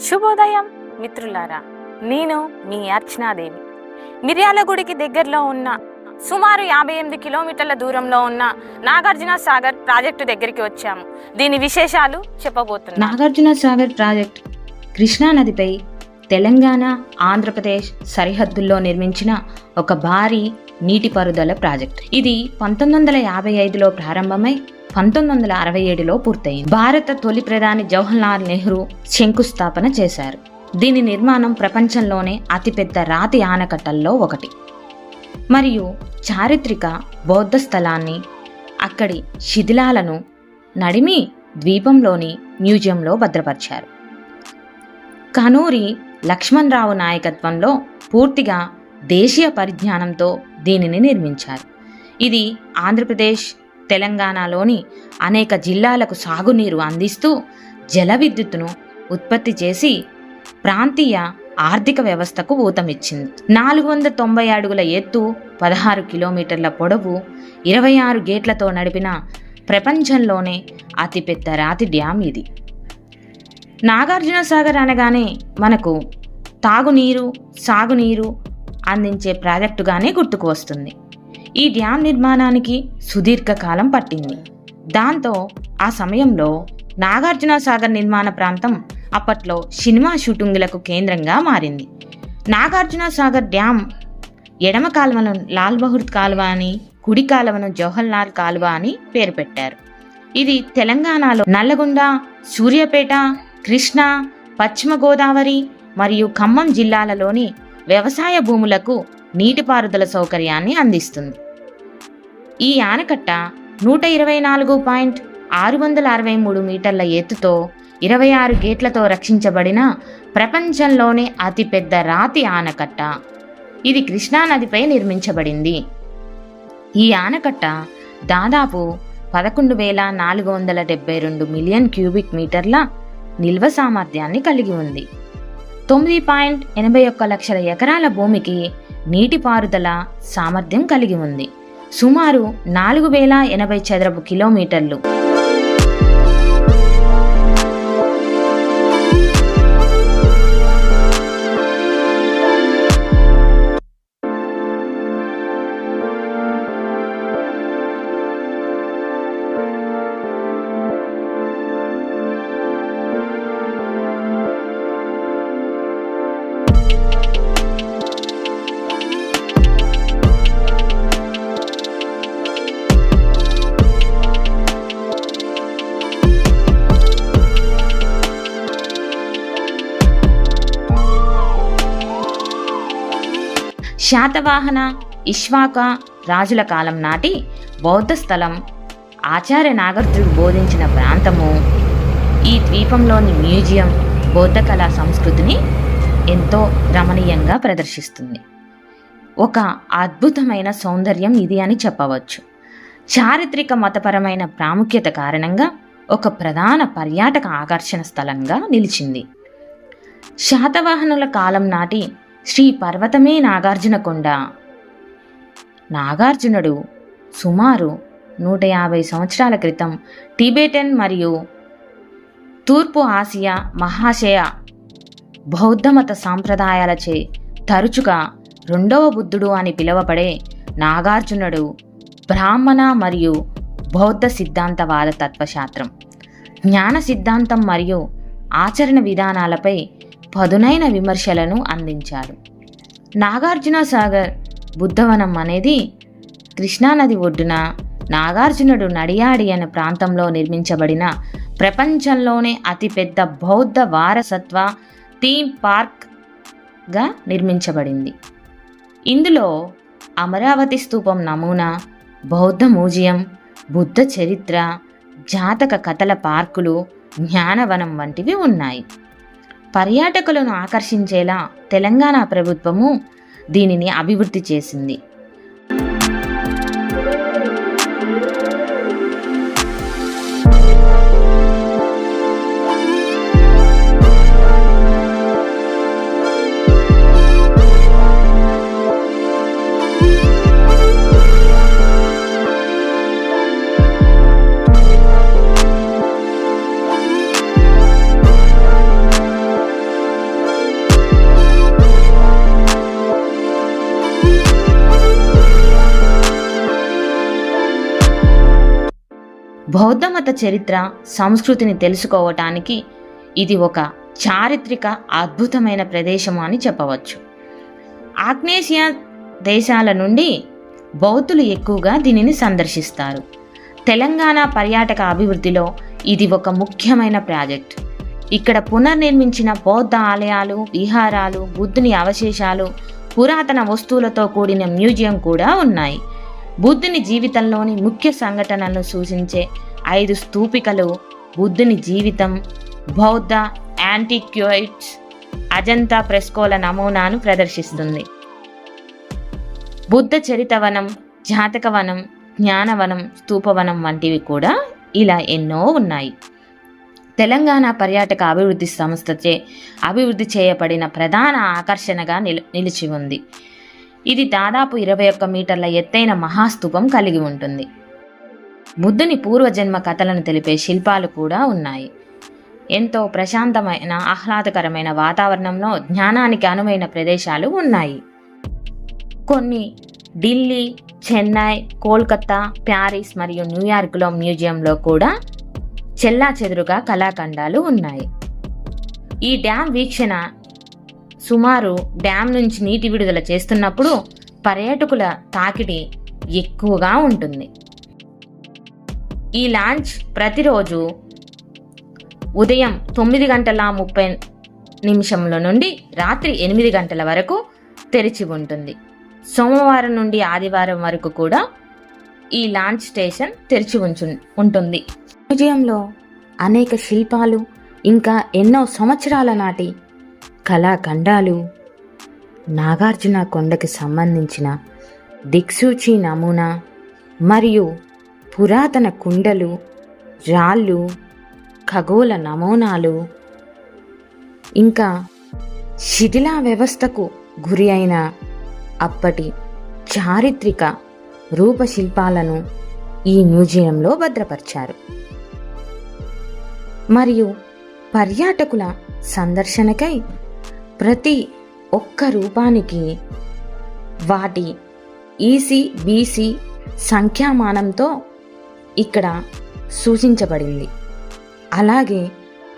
శుభోదయం మిత్రులారా, నేను మీ అర్చనాదేవి. మిర్యాలగూడికి దగ్గరలో ఉన్న సుమారు 58 కిలోమీటర్ల దూరంలో ఉన్న నాగార్జున సాగర్ ప్రాజెక్టు దగ్గరికి వచ్చాము. దీని విశేషాలు చెప్పబోతున్నాను. నాగార్జున సాగర్ ప్రాజెక్ట్ కృష్ణా నదిపై తెలంగాణ, ఆంధ్రప్రదేశ్ సరిహద్దుల్లో నిర్మించిన ఒక భారీ నీటిపారుదల ప్రాజెక్ట్. ఇది 1955లో ప్రారంభమై 1967లో పూర్తయింది. భారత తొలి ప్రధాని జవహర్లాల్ నెహ్రూ శంకుస్థాపన చేశారు. దీని నిర్మాణం ప్రపంచంలోనే అతిపెద్ద రాతి ఆనకట్టల్లో ఒకటి మరియు చారిత్రక బౌద్ధ స్థలాన్ని, అక్కడి శిథిలాలను నడిమి ద్వీపంలోని మ్యూజియంలో భద్రపరిచారు. కనూరి లక్ష్మణరావు నాయకత్వంలో పూర్తిగా దేశీయ పరిజ్ఞానంతో దీనిని నిర్మించారు. ఇది ఆంధ్రప్రదేశ్, తెలంగాణలోని అనేక జిల్లాలకు సాగునీరు అందిస్తూ జల విద్యుత్తును ఉత్పత్తి చేసి ప్రాంతీయ ఆర్థిక వ్యవస్థకు ఊతమిచ్చింది. 490 అడుగుల ఎత్తు, 16 కిలోమీటర్ల పొడవు, 26 గేట్లతో నడిపిన ప్రపంచంలోనే అతిపెద్ద రాతి డ్యామ్ ఇది. నాగార్జున సాగర్ అనగానే మనకు తాగునీరు, సాగునీరు అందించే ప్రాజెక్టుగానే గుర్తుకు వస్తుంది. ఈ డ్యామ్ నిర్మాణానికి సుదీర్ఘకాలం పట్టింది. దాంతో ఆ సమయంలో నాగార్జున సాగర్ నిర్మాణ ప్రాంతం అప్పట్లో సినిమా షూటింగులకు కేంద్రంగా మారింది. నాగార్జున సాగర్ డ్యామ్ ఎడమ కాలువను లాల్ బహదూర్ కాలువ అని, కుడి కాలువను జవహర్లాల్ కాలువ అని పేరు పెట్టారు. ఇది తెలంగాణలో నల్లగొండ, సూర్యాపేట, కృష్ణా, పశ్చిమ గోదావరి మరియు ఖమ్మం జిల్లాలలోని వ్యవసాయ భూములకు నీటిపారుదల సౌకర్యాన్ని అందిస్తుంది. ఈ ఆనకట్ట 124.663 మీటర్ల ఎత్తుతో 26 గేట్లతో రక్షించబడిన ప్రపంచంలోనే అతిపెద్ద రాతి ఆనకట్ట. ఇది కృష్ణానదిపై నిర్మించబడింది. ఈ ఆనకట్ట దాదాపు 11,472 మిలియన్ క్యూబిక్ మీటర్ల నిల్వ సామర్థ్యాన్ని కలిగి ఉంది. 9.81 లక్షల ఎకరాల భూమికి నీటిపారుదల సామర్థ్యం కలిగి ఉంది. సుమారు 4,080 చదరపు కిలోమీటర్లు. శాతవాహన, ఇక్ష్వాక రాజుల కాలం నాటి బౌద్ధ స్థలం, ఆచార్య నాగార్జునుడు బోధించిన ప్రాంతము, ఈ ద్వీపంలోని మ్యూజియం బౌద్ధ కళా సంస్కృతిని ఎంతో రమణీయంగా ప్రదర్శిస్తుంది. ఒక అద్భుతమైన సౌందర్యం ఇది అని చెప్పవచ్చు. చారిత్రక, మతపరమైన ప్రాముఖ్యత కారణంగా ఒక ప్రధాన పర్యాటక ఆకర్షణ స్థలంగా నిలిచింది. శాతవాహనుల కాలం నాటి శ్రీ పర్వతమే నాగార్జునకొండ. నాగార్జునుడు సుమారు 150 సంవత్సరాల క్రితం టిబెటన్ మరియు తూర్పు ఆసియా మహాశయ బౌద్ధమత సాంప్రదాయాలచే తరచుగా రెండవ బుద్ధుడు అని పిలువబడే నాగార్జునుడు బ్రాహ్మణ మరియు బౌద్ధ సిద్ధాంతవాద తత్వశాస్త్రం, జ్ఞాన సిద్ధాంతం మరియు ఆచరణ విధానాలపై పదునైన విమర్శలను అందించాడు. నాగార్జున సాగర్ బుద్ధవనం అనేది కృష్ణానది ఒడ్డున నాగార్జునుడు నడియాడి అనే ప్రాంతంలో నిర్మించబడిన ప్రపంచంలోనే అతిపెద్ద బౌద్ధ వారసత్వ థీమ్ పార్క్గా నిర్మించబడింది. ఇందులో అమరావతి స్తూపం నమూనా, బౌద్ధ మ్యూజియం, బుద్ధ చరిత్ర, జాతక కథల పార్కులు, జ్ఞానవనం వంటివి ఉన్నాయి. పర్యాటకులను ఆకర్షించేలా తెలంగాణ ప్రభుత్వము దీనిని అభివృద్ధి చేసింది. బౌద్ధమత చరిత్ర సంస్కృతిని తెలుసుకోవటానికి ఇది ఒక చారిత్రక అద్భుతమైన ప్రదేశం అని చెప్పవచ్చు. ఆగ్నేసియా దేశాల నుండి బౌద్ధులు ఎక్కువగా దీనిని సందర్శిస్తారు. తెలంగాణ పర్యాటక అభివృద్ధిలో ఇది ఒక ముఖ్యమైన ప్రాజెక్ట్. ఇక్కడ పునర్నిర్మించిన బౌద్ధ ఆలయాలు, విహారాలు, బుద్ధుని అవశేషాలు, పురాతన వస్తువులతో కూడిన మ్యూజియం కూడా ఉన్నాయి. బుద్ధుని జీవితంలోని ముఖ్య సంఘటనలను సూచించే 5 స్తూపికలు, బుద్ధుని జీవితం, బౌద్ధ యాంటిక్యూయిట్స్, అజంతా ఫ్రెస్కోల నమూనాను ప్రదర్శిస్తుంది. బుద్ధ చరితవనం, జాతకవనం, జ్ఞానవనం, స్తూపవనం వంటివి కూడా ఇలా ఎన్నో ఉన్నాయి. తెలంగాణ పర్యాటక అభివృద్ధి సంస్థచే అభివృద్ధి చేయబడిన ప్రధాన ఆకర్షణగా నిలిచి ఉంది. ఇది దాదాపు 21 మీటర్ల ఎత్తైన మహాస్తూపం కలిగి ఉంటుంది. బుద్ధుని పూర్వజన్మ కథలను తెలిపే శిల్పాలు కూడా ఉన్నాయి. ఎంతో ప్రశాంతమైన, ఆహ్లాదకరమైన వాతావరణంలో జ్ఞానానికి అనువైన ప్రదేశాలు ఉన్నాయి. కొన్ని ఢిల్లీ, చెన్నై, కోల్కతా, ప్యారిస్ మరియు న్యూయార్క్లో మ్యూజియంలో కూడా చెల్లాచెదురుగా కళాఖండాలు ఉన్నాయి. ఈ డ్యామ్ వీక్షణ సుమారు డ్యామ్ నుంచి నీటి విడుదల చేస్తున్నప్పుడు పర్యాటకుల తాకిడి ఎక్కువగా ఉంటుంది. ఈ లాంచ్ ప్రతిరోజు ఉదయం 9:30 నుండి రాత్రి 8 గంటల వరకు తెరిచి ఉంటుంది. సోమవారం నుండి ఆదివారం వరకు కూడా ఈ లాంచ్ స్టేషన్ తెరిచి ఉంటుంది. మ్యూజియంలో అనేక శిల్పాలు, ఇంకా ఎన్నో సంవత్సరాల నాటి కళాఖండాలు, నాగార్జున కొండకి సంబంధించిన దిక్సూచి నమూనా మరియు పురాతన కుండలు, రాళ్ళు, ఖగోళ నమూనాలు, ఇంకా శిథిలా వ్యవస్థకు గురి అయిన అప్పటి చారిత్రక రూపశిల్పాలను ఈ మ్యూజియంలో భద్రపరిచారు. మరియు పర్యాటకుల సందర్శనకై ప్రతి ఒక్క రూపానికి వాటి ఈసీ, బీసీ సంఖ్యామానంతో ఇక్కడ సూచించబడింది. అలాగే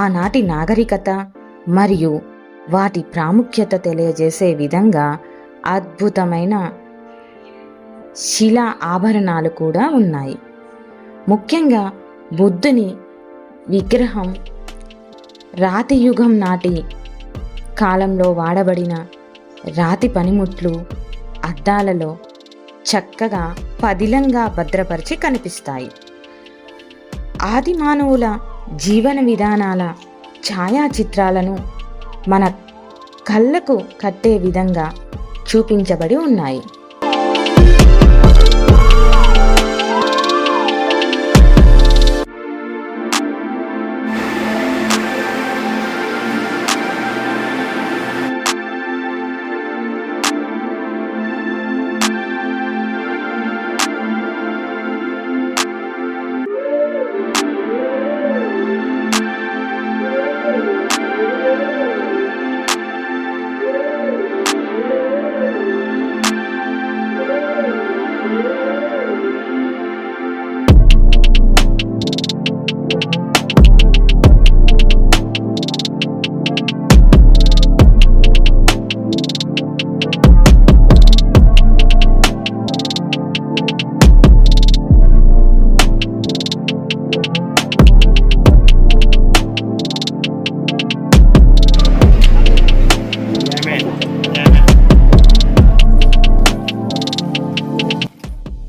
ఆనాటి నాగరికత మరియు వాటి ప్రాముఖ్యత తెలియజేసే విధంగా అద్భుతమైన శిలా ఆభరణాలు కూడా ఉన్నాయి. ముఖ్యంగా బుద్ధుని విగ్రహం, రాతి యుగం నాటి కాలంలో వాడబడిన రాతి పనిముట్లు అద్దాలలో చక్కగా పదిలంగా భద్రపరిచి కనిపిస్తాయి. ఆది మానవుల జీవన విధానాల ఛాయాచిత్రాలను మన కళ్ళకు కట్టే విధంగా చూపించబడి ఉన్నాయి.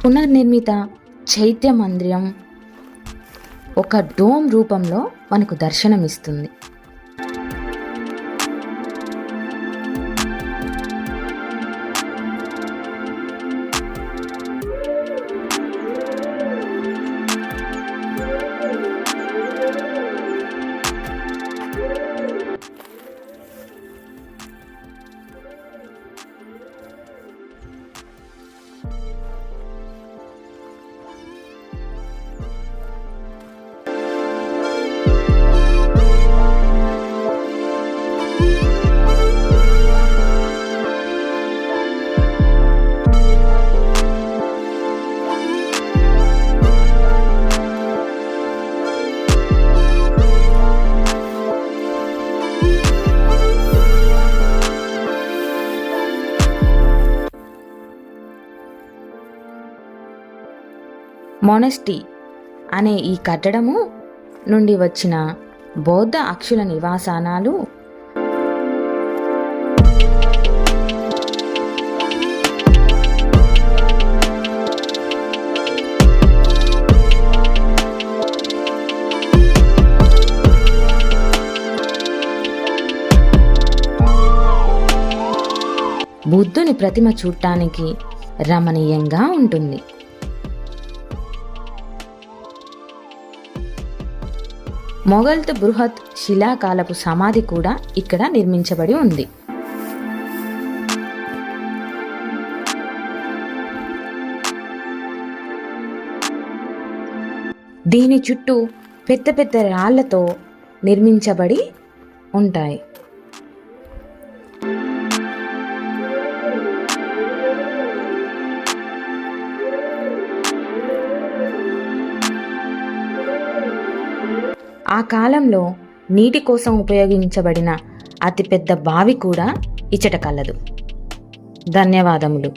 పునర్నిర్మిత చైత్య మందిరం ఒక డోమ్ రూపంలో మనకు దర్శనమిస్తుంది. మొనస్టీ అనే ఈ కట్టడము నుండి వచ్చిన బౌద్ధ అక్షుల నివాసానాలు బుద్ధుని ప్రతిమ చూడటానికి రమణీయంగా ఉంటుంది. మొఘల్త్ బృహత్ శిలాకాలపు సమాధి కూడా ఇక్కడ నిర్మించబడి ఉంది. దీని చుట్టూ పెద్ద పెద్ద రాళ్లతో నిర్మించబడి ఉంటాయి. ఆ కాలంలో నీటి కోసం ఉపయోగించబడిన అతిపెద్ద బావి కూడా ఇచ్చట కలదు. ధన్యవాదములు.